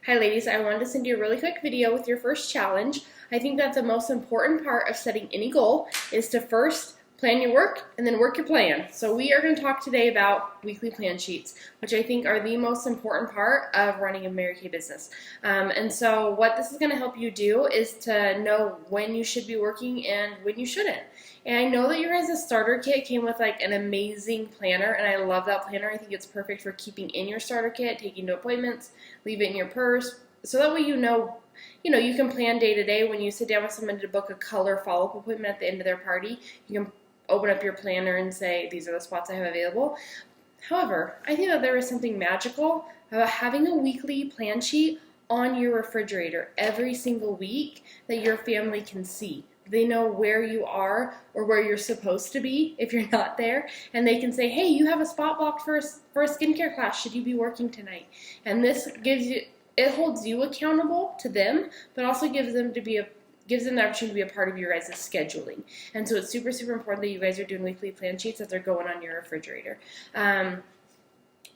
Hi ladies, I wanted to send you a really quick video with your first challenge. I think that the most important part of setting any goal is to first plan your work and then work your plan. So we are going to talk today about weekly plan sheets, which I think are the most important part of running a Mary Kay business. And so what this is going to help you do is to know when you should be working and when you shouldn't. And I know that your guys' starter kit came with like an amazing planner, and I love that planner. I think it's perfect for keeping in your starter kit, taking to appointments, leave it in your purse, so that way you know you can plan day to day. When you sit down with someone to book a color follow-up appointment at the end of their party, you can open up your planner and say, these are the spots I have available. However, I think that there is something magical about having a weekly plan sheet on your refrigerator every single week that your family can see. They know where you are or where you're supposed to be if you're not there, and they can say, hey, you have a spot blocked for a skincare class. Should you be working tonight? And this it holds you accountable to them, but also gives them the opportunity to be a part of your guys' scheduling. And so it's super, super important that you guys are doing weekly plan sheets as they're going on your refrigerator.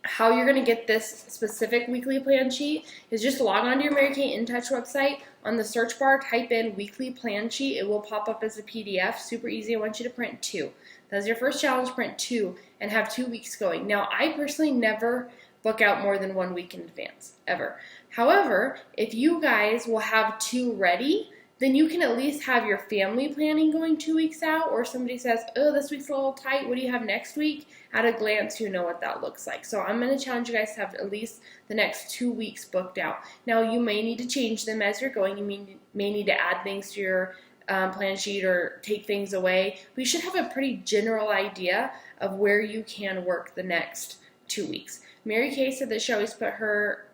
How you're going to get this specific weekly plan sheet is just log on to your Mary Kay InTouch website. On the search bar, type in weekly plan sheet. It will pop up as a PDF. Super easy. I want you to print 2. That's your first challenge, print 2 and have 2 weeks going. Now, I personally never book out more than 1 week in advance, ever. However, if you guys will have 2 ready, then you can at least have your family planning going 2 weeks out, or somebody says, oh, this week's a little tight, what do you have next week? At a glance, you know what that looks like. So I'm going to challenge you guys to have at least the next 2 weeks booked out. Now, you may need to change them as you're going. You may need to add things to your plan sheet or take things away. But you should have a pretty general idea of where you can work the next 2 weeks. Mary Kay said that she always put her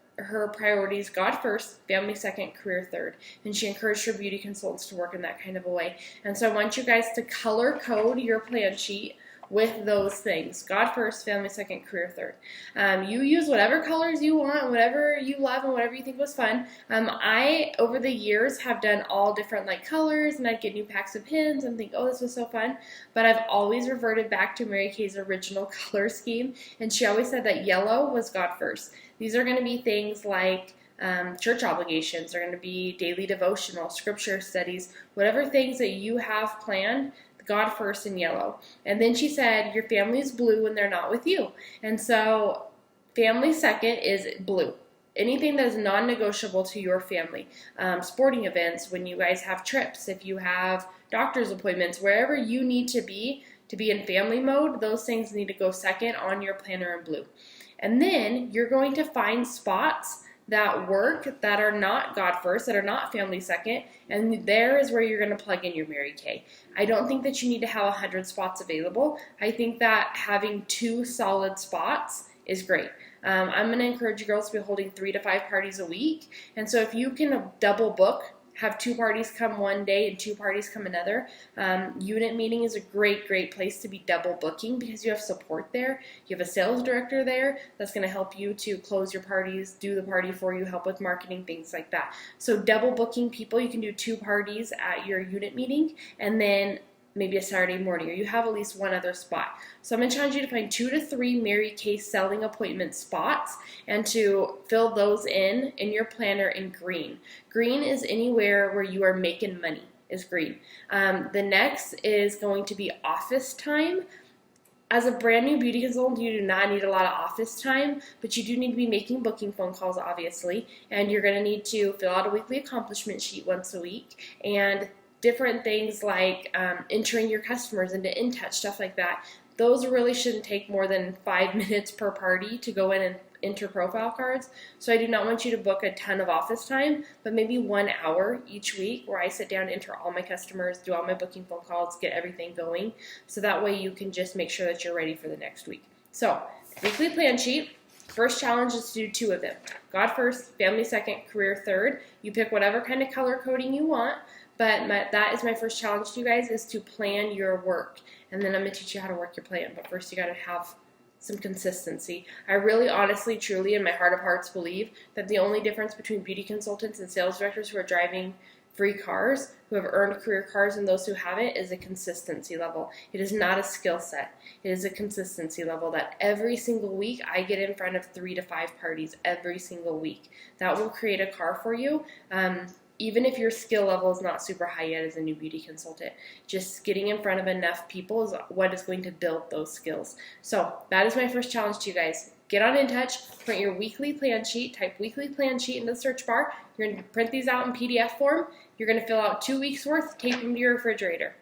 priorities: God first, family second, career third. And she encouraged her beauty consultants to work in that kind of a way. And so I want you guys to color code your plan sheet with those things: God first, family second, career third. You use whatever colors you want, whatever you love, and whatever you think was fun. I, over the years, have done all different like colors, and I'd get new packs of pins and think, oh, this was so fun. But I've always reverted back to Mary Kay's original color scheme, and she always said that yellow was God first. These are going to be things like church obligations, are going to be daily devotional, scripture studies, whatever things that you have planned. God first in yellow. And then she said your family is blue when they're not with you. And so family second is blue. Anything that is non-negotiable to your family. Sporting events, when you guys have trips, if you have doctor's appointments, wherever you need to be in family mode, those things need to go second on your planner in blue. And then you're going to find spots that work, that are not God first, that are not family second, and there is where you're going to plug in your Mary Kay. I don't think that you need to have 100 spots available. I think that having 2 solid spots is great. I'm going to encourage you girls to be holding 3 to 5 parties a week, and so if you can double book, have 2 parties come one day and 2 parties come another. Unit meeting is a great place to be double booking because you have support there. You have a sales director there that's going to help you to close your parties, do the party for you, help with marketing, things like that. So double booking people, you can do 2 parties at your unit meeting and then maybe a Saturday morning, or you have at least 1 other spot. So I'm going to challenge you to find 2 to 3 Mary Kay selling appointment spots and to fill those in your planner in green. Green is anywhere where you are making money is green. The next is going to be office time. As a brand new beauty consultant, you do not need a lot of office time, but you do need to be making booking phone calls, obviously, and you're going to need to fill out a weekly accomplishment sheet once a week, and different things like entering your customers into InTouch, stuff like that. Those really shouldn't take more than 5 minutes per party to go in and enter profile cards. So I do not want you to book a ton of office time, but maybe 1 hour each week where I sit down, enter all my customers, do all my booking phone calls, get everything going. So that way you can just make sure that you're ready for the next week. So weekly plan sheet. First challenge is to do 2 of them. God first, family second, career third. You pick whatever kind of color coding you want. But that is my first challenge to you guys, is to plan your work. And then I'm going to teach you how to work your plan. But first you got to have some consistency. I really honestly, truly, in my heart of hearts believe that the only difference between beauty consultants and sales directors who are driving free cars, who have earned career cars, and those who haven't, is a consistency level. It is not a skill set. It is a consistency level that every single week I get in front of 3 to 5 parties every single week. That will create a car for you. Even if your skill level is not super high yet as a new beauty consultant, just getting in front of enough people is what is going to build those skills. So that is my first challenge to you guys. Get on InTouch, print your weekly plan sheet, type weekly plan sheet in the search bar. You're going to print these out in PDF form. You're going to fill out 2 weeks worth, tape them to your refrigerator.